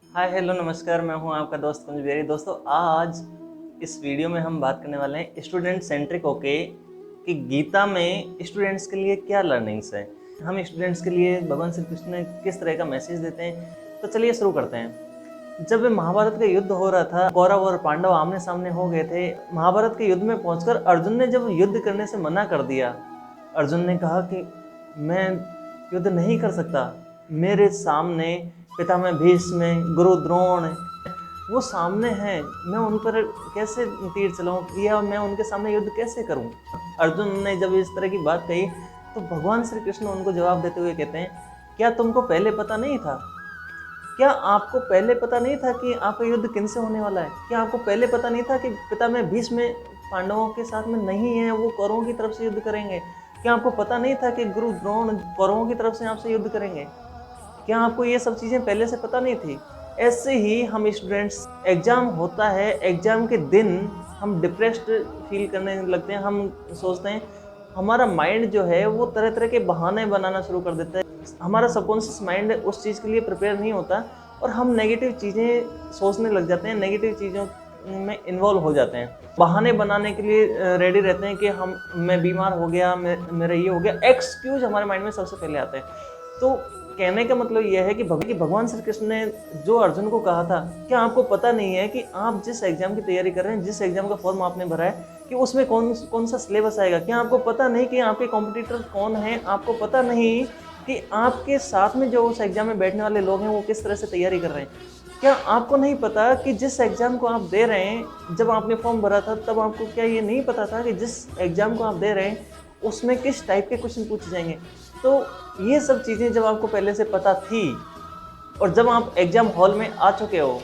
Hi hello नमस्कार, मैं हूं आपका दोस्त कुंज बेरी। दोस्तों, आज इस वीडियो में हम बात करने वाले हैं स्टूडेंट सेंट्रिक होके कि गीता में स्टूडेंट्स के लिए क्या लर्निंग्स है। हम स्टूडेंट्स के लिए भगवान श्री कृष्ण ने किस तरह का मैसेज देते हैं। तो चलिए शुरू करते हैं। जब महाभारत का युद्ध हो रहा था, कौरव और पांडव आमने सामने हो गए थे। महाभारत के युद्ध में पहुंचकर अर्जुन ने जब युद्ध करने से मना कर दिया, अर्जुन ने कहा कि मैं युद्ध नहीं कर सकता, मेरे सामने पितामह भीष्म, गुरु द्रोण वो सामने हैं, मैं उन पर कैसे तीर चलाऊं या मैं उनके सामने युद्ध कैसे करूं। अर्जुन ने जब इस तरह की बात कही तो भगवान श्री कृष्ण उनको जवाब देते हुए कहते हैं, क्या तुमको पहले पता नहीं था? क्या आपको पहले पता नहीं था कि आपका युद्ध किनसे होने वाला है? क्या आपको पहले पता नहीं था कि पितामह भीष्म पांडवों के साथ में नहीं है, वो कौरवों की तरफ से युद्ध करेंगे? क्या आपको पता नहीं था कि गुरु द्रोण कौरवों की तरफ से आपसे युद्ध करेंगे? क्या आपको ये सब चीज़ें पहले से पता नहीं थी? ऐसे ही हम स्टूडेंट्स, एग्ज़ाम होता है, एग्ज़ाम के दिन हम डिप्रेस्ड फील करने लगते हैं। हम सोचते हैं, हमारा माइंड जो है वो तरह तरह के बहाने बनाना शुरू कर देता है। हमारा सबकॉन्शियस माइंड उस चीज़ के लिए प्रिपेयर नहीं होता और हम नेगेटिव चीज़ें सोचने लग जाते हैं, नेगेटिव चीज़ों में इन्वॉल्व हो जाते हैं। बहाने बनाने के लिए रेडी रहते हैं कि मैं बीमार हो गया, मेरा ये हो गया। एक्सक्यूज हमारे माइंड में सबसे पहले आते हैं। तो कहने का मतलब यह है कि भगवान श्री कृष्ण ने जो अर्जुन को कहा था, क्या आपको पता नहीं है कि आप जिस एग्जाम की तैयारी कर रहे हैं, जिस एग्जाम का फॉर्म आपने भरा है, कि उसमें कौन सा सिलेबस आएगा? क्या आपको पता नहीं कि आपके कॉम्पिटिटर कौन है? आपको पता नहीं कि आपके साथ में जो उस एग्जाम में बैठने वाले लोग हैं वो किस तरह से तैयारी कर रहे हैं? क्या आपको नहीं पता कि जिस एग्जाम को आप दे रहे हैं, जब आपने फॉर्म भरा था तब आपको क्या ये नहीं पता था कि जिस एग्जाम को आप दे रहे हैं उसमें किस टाइप के क्वेश्चन पूछे जाएंगे? तो ये सब चीज़ें जब आपको पहले से पता थी और जब आप एग्ज़ाम हॉल में आ चुके हो,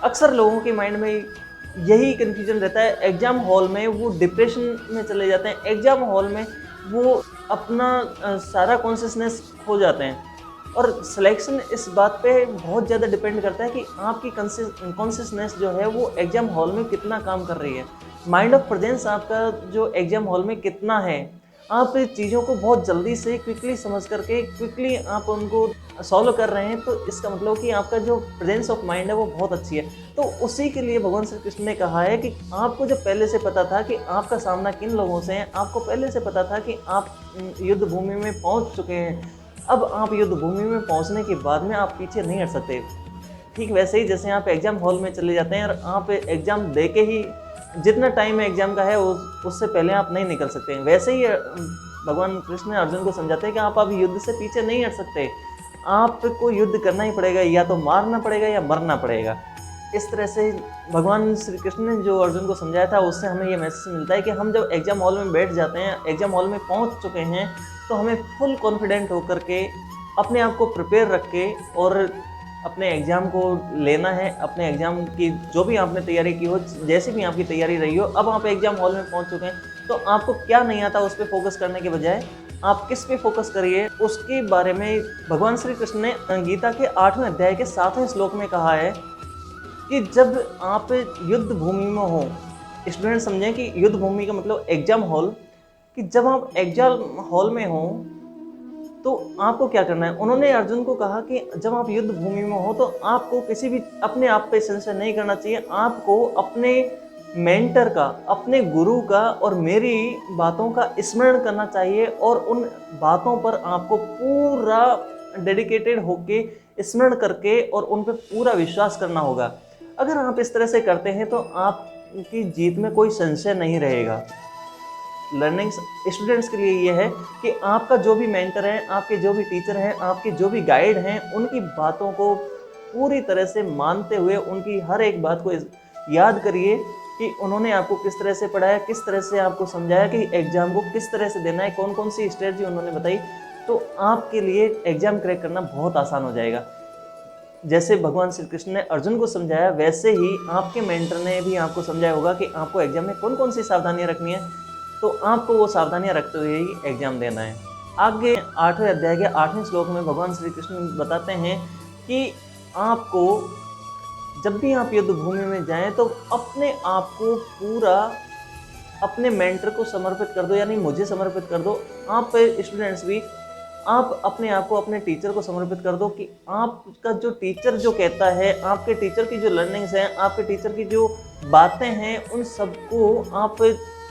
अक्सर लोगों के माइंड में यही कन्फ्यूजन रहता है। एग्ज़ाम हॉल में वो डिप्रेशन में चले जाते हैं, एग्ज़ाम हॉल में वो अपना सारा कॉन्शियसनेस खो जाते हैं। और सिलेक्शन इस बात पे बहुत ज़्यादा डिपेंड करता है कि आपकी कॉन्शियसनेस जो है वो एग्ज़ाम हॉल में कितना काम कर रही है। माइंड ऑफ प्रेजेंस आपका जो एग्ज़ाम हॉल में कितना है, आप चीज़ों को बहुत जल्दी से क्विकली समझ करके क्विकली आप उनको सॉल्व कर रहे हैं, तो इसका मतलब कि आपका जो प्रेजेंस ऑफ माइंड है वो बहुत अच्छी है। तो उसी के लिए भगवान श्री कृष्ण ने कहा है कि आपको जब पहले से पता था कि आपका सामना किन लोगों से है, आपको पहले से पता था कि आप युद्ध भूमि में पहुंच चुके हैं, अब आप युद्ध भूमि में पहुंचने के बाद में आप पीछे नहीं हट सकते। ठीक वैसे ही जैसे आप एग्ज़ाम हॉल में चले जाते हैं और आप एग्ज़ाम दे के ही जितना टाइम एग्ज़ाम का है उससे पहले आप नहीं निकल सकते हैं, वैसे ही भगवान कृष्ण अर्जुन को समझाते हैं कि आप अब युद्ध से पीछे नहीं हट सकते, आपको युद्ध करना ही पड़ेगा, या तो मारना पड़ेगा या मरना पड़ेगा। इस तरह से भगवान श्री कृष्ण ने जो अर्जुन को समझाया था, उससे हमें ये मैसेज मिलता है कि हम जब एग्ज़ाम हॉल में बैठ जाते हैं, एग्ज़ाम हॉल में पहुंच चुके हैं, तो हमें फुल कॉन्फिडेंट होकर के अपने आप को प्रिपेयर रख के और अपने एग्ज़ाम को लेना है। अपने एग्ज़ाम की जो भी आपने तैयारी की हो, जैसी भी आपकी तैयारी रही हो, अब आप एग्ज़ाम हॉल में पहुंच चुके हैं, तो आपको क्या नहीं आता उस पर फोकस करने के बजाय आप किस पे फोकस करिए, उसके बारे में भगवान श्री कृष्ण ने गीता के 8वें अध्याय के 7वें श्लोक में कहा है कि जब आप युद्ध भूमि में हो, स्टूडेंट समझें कि युद्ध भूमि का मतलब एग्जाम हॉल, कि जब आप एग्जाम हॉल में हो तो आपको क्या करना है। उन्होंने अर्जुन को कहा कि जब आप युद्ध भूमि में हो तो आपको किसी भी अपने आप पे संशय नहीं करना चाहिए, आपको अपने मेंटर का, अपने गुरु का और मेरी बातों का स्मरण करना चाहिए और उन बातों पर आपको पूरा डेडिकेटेड होके स्मरण करके और उन पर पूरा विश्वास करना होगा। अगर आप इस तरह से करते हैं तो आपकी जीत में कोई संशय नहीं रहेगा। लर्निंग्स स्टूडेंट्स के लिए ये है कि आपका जो भी मेंटर है, आपके जो भी टीचर हैं, आपके जो भी गाइड हैं, उनकी बातों को पूरी तरह से मानते हुए उनकी हर एक बात को याद करिए कि उन्होंने आपको किस तरह से पढ़ाया, किस तरह से आपको समझाया कि एग्ज़ाम को किस तरह से देना है, कौन कौन सी स्ट्रेटजी उन्होंने बताई। तो आपके लिए एग्ज़ाम क्रैक करना बहुत आसान हो जाएगा। जैसे भगवान श्री कृष्ण ने अर्जुन को समझाया, वैसे ही आपके मेंटर ने भी आपको समझाया होगा कि आपको एग्ज़ाम में कौन कौन सी सावधानियाँ रखनी है, तो आपको वो सावधानियाँ रखते हुए ही एग्ज़ाम देना है। आगे 8वें अध्याय के 8वें श्लोक में भगवान श्री कृष्ण बताते हैं कि आपको जब भी आप युद्ध भूमि में जाएं तो अपने आप को पूरा अपने मेंटर को समर्पित कर दो, यानी मुझे समर्पित कर दो। आप स्टूडेंट्स भी आप अपने आप को अपने टीचर को समर्पित कर दो कि आपका जो टीचर जो कहता है, आपके टीचर की जो लर्निंग्स हैं, आपके टीचर की जो बातें हैं, उन सबको आप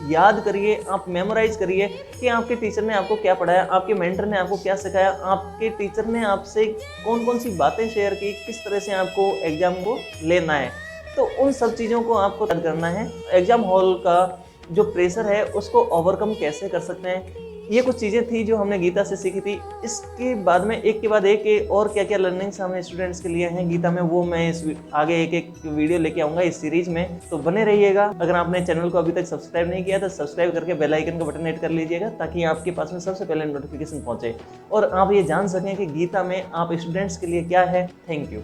याद करिए, आप मेमोराइज करिए कि आपके टीचर ने आपको क्या पढ़ाया, आपके मेंटर ने आपको क्या सिखाया, आपके टीचर ने आपसे कौन कौन सी बातें शेयर की, किस तरह से आपको एग्जाम को लेना है। तो उन सब चीज़ों को आपको याद करना है। एग्जाम हॉल का जो प्रेशर है उसको ओवरकम कैसे कर सकते हैं, ये कुछ चीज़ें थी जो हमने गीता से सीखी थी। इसके बाद में एक के बाद एक और क्या क्या लर्निंग्स हमने स्टूडेंट्स के लिए हैं गीता में, वो मैं इस आगे एक एक वीडियो लेके आऊँगा इस सीरीज में, तो बने रहिएगा। अगर आपने चैनल को अभी तक सब्सक्राइब नहीं किया तो सब्सक्राइब करके बेल आइकन का बटन हिट कर लीजिएगा, ताकि आपके पास में सबसे पहले नोटिफिकेशन पहुँचे और आप ये जान सकें कि गीता में आप स्टूडेंट्स के लिए क्या है। Thank you.